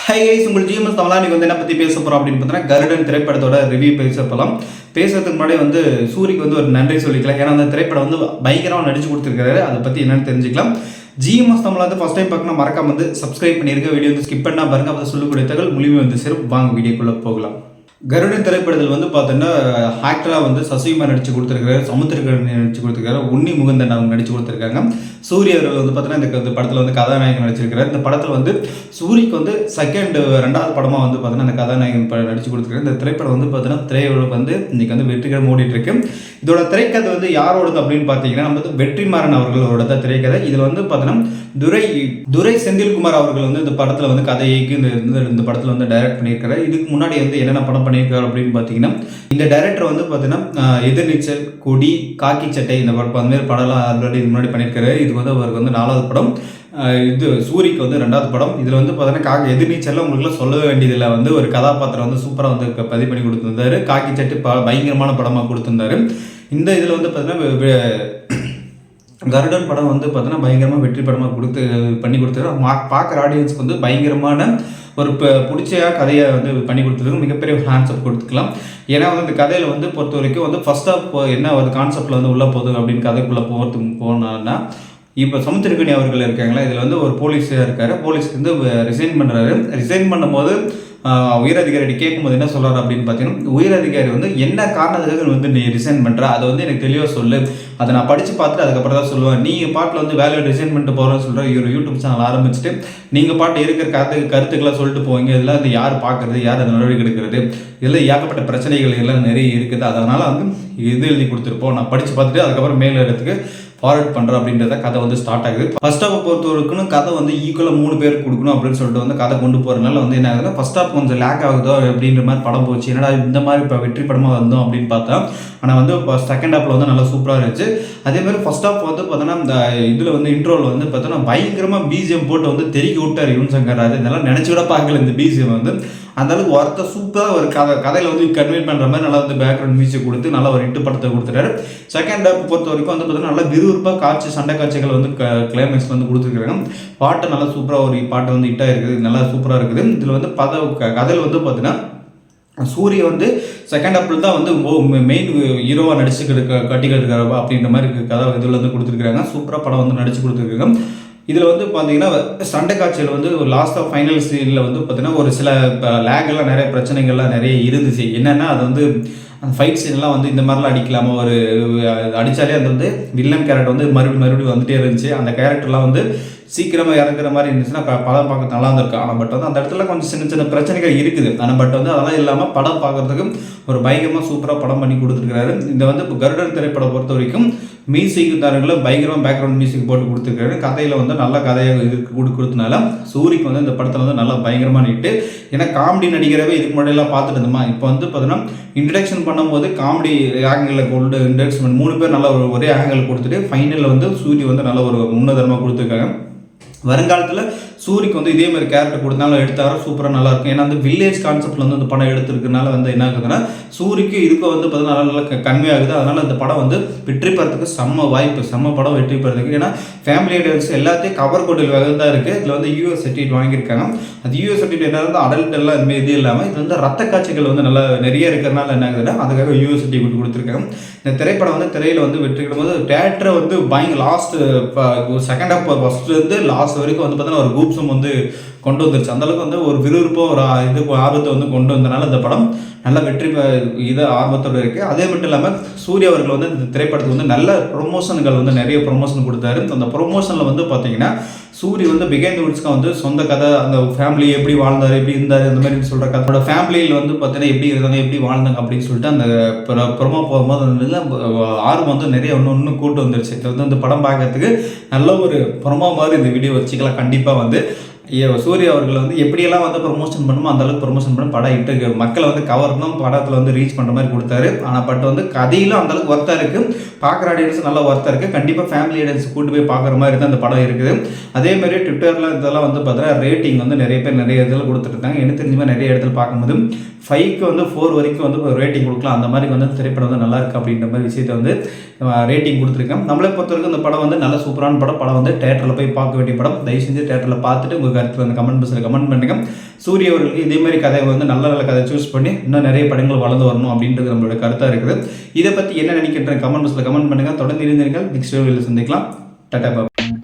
Hi guys, உங்கள் GMS தமிழா இன்னைக்கு வந்து என்ன பற்றி பேச போகிறோம் அப்படின்னு பார்த்தீங்கன்னா கருடன் திரைப்படத்தோட ரிவ்யூ பேச போகலாம். பேசுறதுக்கு முன்னாடி வந்து சூரிக்கு வந்து ஒரு நன்றி சொல்லிக்கலாம். ஏன்னா அந்த திரைப்படம் வந்து பயங்கரமாக நடிச்சு கொடுத்துருக்காரு. அதை பற்றி என்னென்னு தெரிஞ்சுக்கலாம். ஜிஎம்எஸ் தமிழா வந்து ஃபஸ்ட் டைம் பார்க்கணும், மறக்காம வந்து சப்ஸ்கிரைப் பண்ணியிருக்க. வீடியோ வந்து ஸ்கிப் பண்ணால் பாருங்க, அப்போ சொல்லக்கூடிய தகவல் முழுமையாக வந்து சேரும். வாங்க வீடியோக்குள்ளே போகலாம். கருடன் திரைப்படத்தில் வந்து பார்த்தீங்கன்னா ஆக்டராக வந்து சசிகுமா நடிச்சு கொடுத்துருக்காரு, சமுத்திரக்கணி நடிச்சு கொடுத்துருக்காரு, உன்னி முகுந்தன் அவங்க நடிச்சு கொடுத்துருக்காங்க. சூரிய அவர்கள் வந்து பார்த்தீங்கன்னா இந்த படத்தில் வந்து கதாநாயகன் நடிச்சிருக்காரு. இந்த படத்தில் வந்து சூரிக்கு வந்து ரெண்டாவது படமாக வந்து பார்த்தீங்கன்னா இந்த கதாநாயகன் நடிச்சு கொடுத்துருக்காரு. இந்த திரைப்படம் வந்து பார்த்தீங்கன்னா திரையுலகம் வந்து இன்னைக்கு வந்து வெற்றிகரம் ஓடிட்டு இருக்கு. இதோட திரைக்கதை வந்து யாரோடது அப்படின்னு பார்த்தீங்கன்னா நம்ம வந்து வெற்றிமாறன் அவர்களோட தான் திரைக்கதை. இதில் வந்து பார்த்தீங்கன்னா துரை செந்தில்குமார் அவர்கள் வந்து இந்த படத்தில் வந்து கதைக்கு இந்த படத்தில் வந்து டைரக்ட் பண்ணியிருக்காரு. இதுக்கு முன்னாடி வந்து என்னென்ன படம் பண்ணியிருக்காரு அப்படின்னு பார்த்தீங்கன்னா இந்த டைரக்டர் வந்து பார்த்தீங்கன்னா எதிர்நீச்சல், கொடி, காக்கி சட்டை இந்த படம் அந்த மாதிரி படம்லாம் ஆல்ரெடி இது முன்னாடி பண்ணியிருக்காரு. இதுக்கு வந்து அவருக்கு வந்து 4வது படம். இது சூரிக்கு வந்து 2வது படம். இதில் வந்து பார்த்தீங்கன்னா எதிர்நீச்சல்லாம் உங்களுக்குலாம் சொல்ல வேண்டியதில்லை. வந்து ஒரு கதாபாத்திரம் வந்து சூப்பராக வந்து பதிவு பண்ணி கொடுத்துருந்தாரு. காக்கி சட்டை பயங்கரமான படமாக கொடுத்துருந்தாரு. இந்த இதில் வந்து பார்த்தீங்கன்னா கருடன் படம் வந்து பார்த்தீங்கன்னா பயங்கரமாக வெற்றி படமாக பண்ணி கொடுத்துருக்காரு. பார்க்குற ஆடியன்ஸ்க்கு வந்து பயங்கரமான ஒரு பிடிச்ச கதையை வந்து பண்ணி கொடுத்துருக்கு. மிகப்பெரிய கான்செப்ட் கொடுத்துக்கலாம். ஏன்னா வந்து இந்த கதையில் வந்து பொறுத்த வரைக்கும் வந்து ஃபர்ஸ்ட் ஆஃப் என்ன ஒரு கான்செப்டில் வந்து உள்ளே போகுது அப்படின்னு கதைக்குள்ளே போனோன்னா, இப்போ சமுத்திரக்கணி அவர்கள் இருக்காங்களா, இதில் வந்து ஒரு போலீஸாக இருக்காரு. போலீஸ்க்கு வந்து ரிசைன் பண்ணுறாரு. ரிசைன் பண்ணும்போது உயரதிகாரி கேட்கும்போது என்ன சொல்கிறாரு அப்படின்னு பார்த்தீங்கன்னா, உயரதிகாரி வந்து என்ன காரணத்துக்காக வந்து நீ ரிசைன் பண்ணுற, அதை வந்து எனக்கு தெளிவாக சொல்லு, அதை நான் படித்து பார்த்துட்டு அதுக்கப்புறம் தான் சொல்லுவேன். நீங்கள் பாட்டில் வந்து வேலையை ரிசைன் பண்ணிட்டு போகிறோன்னு சொல்கிற ஒரு யூடியூப் சேனல் ஆரம்பிச்சுட்டு நீங்கள் பாட்டு இருக்கிற கருத்துக்களை சொல்லிட்டு போவீங்க. இதெல்லாம் வந்து யார் பார்க்குறது, யார் அந்த நடவடிக்கை எடுக்கிறது, இதில் ஏகப்பட்ட பிரச்சனைகள் எல்லாம் நிறைய இருக்குது. அதனால் வந்து இது எழுதி கொடுத்துருப்போம், நான் படித்து பார்த்துட்டு அதுக்கப்புறம் மேலே இடத்துக்கு ஃபார்வர்ட் பண்ணுறோம் அப்படின்றத கதை வந்து ஸ்டார்ட் ஆகுது. ஃபர்ஸ்ட் ஹாஃப் பொறுத்தவரைக்கும் கதை வந்து ஈக்குவலாக 3 பேருக்கு கொடுக்கணும் அப்படின்னு சொல்லிட்டு வந்து கதை கொண்டு போகிறதுனால வந்து என்ன ஆகுதுன்னா ஃபர்ஸ்ட் ஹாஃப் கொஞ்சம் லேக் ஆகுதோ அப்படின்ற மாதிரி படம் போச்சு. என்னடா இந்த மாதிரி இப்போ வெற்றி படமாக வந்தோம் அப்படின்னு பார்த்தா, ஆனால் வந்து செகண்ட் ஹாஃபில் வந்து நல்லா சூப்பராக இருந்துச்சு. அதே மாதிரி ஃபர்ஸ்ட் ஹாஃப் வந்து பார்த்தோன்னா இந்த இதில் வந்து இன்ட்ரோவில் வந்து பார்த்தோன்னா பயங்கரமாக பிஜிஎம் போட்டு வந்து தெருக்கி விட்டார் யுவன் சங்கர் ராஜ். இதெல்லாம் நினச்சி விட பார்க்கல. இந்த பிஜிஎம் வந்து அந்தளவுக்கு ஒருத்த சூப்பராக ஒரு கதையில் வந்து கன்வே பண்ணுற மாதிரி நல்லா வந்து பேக்ரவுண்ட் மியூசிக் கொடுத்து நல்லா ஒரு இட்டு படத்தை கொடுத்துட்டாரு. செகண்ட் ஹாஃப் பொறுத்த வரைக்கும் வந்து பார்த்தீங்கன்னா நல்லா விறுவிறுப்பாக சண்டை காட்சிகள் வந்து கிளைமேக்ஸ் வந்து கொடுத்துருக்காங்க. பாட்டு நல்லா சூப்பராக ஒரு பாட்டு வந்து ஹிட்டாக இருக்குது, நல்லா சூப்பராக இருக்குது. இதில் வந்து கதையில் வந்து பார்த்தீங்கன்னா சூரிய வந்து செகண்ட் ஹாஃபில் தான் வந்து மெயின் ஹீரோவாக நடிச்சு கட்டிக்கிட்டு இருக்காரு அப்படின்ற மாதிரி கதை இதில் வந்து கொடுத்துருக்காங்க. சூப்பராக படம் வந்து நடிச்சு கொடுத்துருக்காங்க. இதில் வந்து பார்த்தீங்கன்னா சண்டை காட்சியில் வந்து ஒரு லாஸ்ட் ஆஃப் ஃபைனல் சீனில் வந்து பார்த்தீங்கன்னா ஒரு சில லேகெல்லாம் நிறைய பிரச்சனைகள்லாம் நிறைய இருந்துச்சு. என்னென்னா அது வந்து அந்த ஃபைட் சீன்லாம் வந்து இந்த மாதிரிலாம் அடிக்கலாமா, ஒரு அடித்தாலே அது வந்து வில்லன் கேரக்டர் வந்து மறுபடியும் வந்துட்டே இருந்துச்சு. அந்த கேரக்டர்லாம் வந்து சீக்கிரமாக இறங்குற மாதிரி இருந்துச்சுன்னா படம் பார்க்க நல்லா இருந்திருக்கும். ஆனால் பட் வந்து அந்த இடத்துல கொஞ்சம் சின்ன சின்ன பிரச்சனைகள் இருக்குது. ஆனால் பட் வந்து அதெல்லாம் இல்லாமல் படம் பார்க்குறதுக்கு ஒரு பயங்கரமாக சூப்பராக படம் பண்ணி கொடுத்துருக்காரு. இந்த வந்து கருடன் திரைப்படம் பொறுத்த வரைக்கும் மியூசிக் தாரங்களும் பயங்கரமாக பேக்ரவுண்ட் மியூசிக் போட்டு கொடுத்துருக்காரு. கதையில் வந்து நல்ல கதையாக கொடுத்தனால சூரிக்கு வந்து இந்த படத்தில் வந்து நல்லா பயங்கரமாக நீட்டு. ஏன்னா காமெடி நடிகரவே இதுக்கு முன்னாடியெல்லாம் பார்த்துட்டு இருந்தோமா, இப்போ வந்து பார்த்தீங்கன்னா இன்ட்ரடக்ஷன் பண்ணும்போது காமெடி ஆங்கிளில் கொண்டு இன்ட்ரடக்ஷன் 3 பேர் நல்லா ஒரே ஆங்கிள் கொடுத்துட்டு ஃபைனலில் வந்து சூரி வந்து நல்ல ஒரு முன்னதரமாக கொடுத்துருக்காங்க. வருங்காலத்தில் சூரிக்கு வந்து இதே மாதிரி கேரக்டர் கொடுத்தாலும் எடுத்தாலும் சூப்பராக நல்லாயிருக்கும். ஏன்னா வந்து வில்லேஜ் கான்செப்டில் வந்து இந்த படம் எடுத்துருக்கனால வந்து என்ன ஆகுதுன்னா சூரிக்கு இதுக்கும் வந்து பார்த்தீங்கன்னா நல்லா கன்வே ஆகுது. அதனால் இந்த படம் வந்து வெற்றி பெறத்துக்கு செம்ம வாய்ப்பு, செம்ம படம் வெற்றி பெறதுக்கு. ஏன்னா ஃபேமிலி ஐடியல்ஸ் எல்லாத்தையும் கவர் கொண்டு வகை தான் இருக்குது. இதில் வந்து யூஎஸ் சர்டிஃபிகேட் வாங்கியிருக்காங்க. அது யூஎஸ் சர்டிஃபிகேட் என்ன வந்து அடல்ட் எல்லாம் இதுமாதிரி இது இல்லாமல் இது வந்து ரத்த காட்சிகள் வந்து நல்லா நிறைய இருக்கிறனால என்ன ஆகுதுன்னா அதுக்காக யூஎஸ் சர்டிஃபிகேட் கொடுத்துருக்காங்க. இந்த திரைப்படம் வந்து திரையில் வந்து வெற்றிக்கிடும் போது தேட்டரை வந்து பயங்கர லாஸ்ட் செகண்ட் ஹாஃப் ஃபர்ஸ்ட்லேருந்து லாஸ்ட் வரைக்கும் வந்து பார்த்தீங்கன்னா ஒரு கூப்ஸும் வந்து கொண்டு வந்துருச்சு. அந்தளவுக்கு வந்து ஒரு விறுவிறுப்பாக ஒரு ஆர்வத்தை வந்து கொண்டு வந்தனால இந்த படம் நல்ல வெற்றி ஆர்வத்தோடு இருக்குது. அதே மட்டும் இல்லாமல் சூர்யா அவர்கள் வந்து இந்த திரைப்படத்துக்கு வந்து நல்ல ப்ரொமோஷன்கள் வந்து நிறைய ப்ரொமோஷன் கொடுத்தாரு. அந்த ப்ரொமோஷனில் வந்து பார்த்தீங்கன்னா சூரிய வந்து பிகைண்ட் வுட்ஸ்க்கு வந்து சொந்த கதை, அந்த ஃபேமிலி எப்படி வாழ்ந்தார், எப்படி இருந்தார், இந்த மாதிரி சொல்கிற கதையோட ஃபேமிலியில் வந்து பார்த்தீங்கன்னா எப்படி இருந்தாங்க, எப்படி வாழ்ந்தாங்க அப்படின்னு சொல்லிட்டு அந்த ப்ரொமோ போகும்போது அந்த ஆர்வம் வந்து நிறைய ஒன்று கூட்டு வந்துருச்சு. இது வந்து இந்த படம் பார்க்கறதுக்கு நல்ல ஒரு ப்ரொமோ மாதிரி இந்த வீடியோ வச்சுக்கலாம். கண்டிப்பாக வந்து சூர்யா அவர்கள் வந்து எப்படியெல்லாம் வந்து ப்ரொமோஷன் பண்ணுமோ அந்தளவுக்கு ப்ரொமோஷன் பண்ணி படம் இட்டு மக்களை வந்து கவர்னும் படத்தில் வந்து ரீச் பண்ணுற மாதிரி கொடுத்தாரு. ஆனால் பட் வந்து கதையிலும் அந்தளவுக்கு ஒர்த்தாக இருக்குது, பார்க்குற ஆடியன்ஸ் நல்லா ஒர்த்தாக இருக்குது. கண்டிப்பாக ஃபேமிலி ஆடியன்ஸ் கூட்டு போய் பார்க்குற மாதிரி தான் அந்த படம் இருக்குது. அதேமாதிரி ட்விட்டரில் இதெல்லாம் வந்து பார்த்தீங்கன்னா ரேட்டிங் வந்து நிறைய பேர் நிறைய இதில் கொடுத்துருக்காங்க. எனக்கு தெரிஞ்ச மாதிரி நிறைய இடத்துல பார்க்கும்போது 5க்கு வந்து 4 வரைக்கும் வந்து ரேட்டிங் கொடுக்கலாம். அந்த மாதிரி வந்து திரைப்படம் வந்து நல்லா இருக்குது அப்படின்ற மாதிரி விஷயத்தை வந்து ரேட்டிங் கொடுத்துருக்கேன். நம்மளை பொறுத்தவரைக்கும் இந்த படம் வந்து நல்ல சூப்பரான படம் வந்து தேட்டரில் போய் பார்க்க வேண்டிய படம். தயவு செஞ்சு தேட்டரில் பார்த்துட்டு உங்கள் கருத்து வந்து கமெண்ட் பாக்ஸில் கமெண்ட் பண்ணுங்க. சூரிய அவர்களுக்கு இதே மாதிரி கதை வந்து நல்ல நல்ல கதை சூஸ் பண்ணி இன்னும் நிறைய படங்கள் வளர்ந்து வரணும் அப்படின்றது நம்மளோட கருத்தாக இருக்குது. இதை பற்றி என்ன நினைக்கின்ற கமெண்ட் பாக்ஸில் கமெண்ட் பண்ணுங்கள். தொடர்ந்து இருந்தீர்கள். நெக்ஸ்ட் வீடியோவில் சந்திக்கலாம். டாடா பாய்.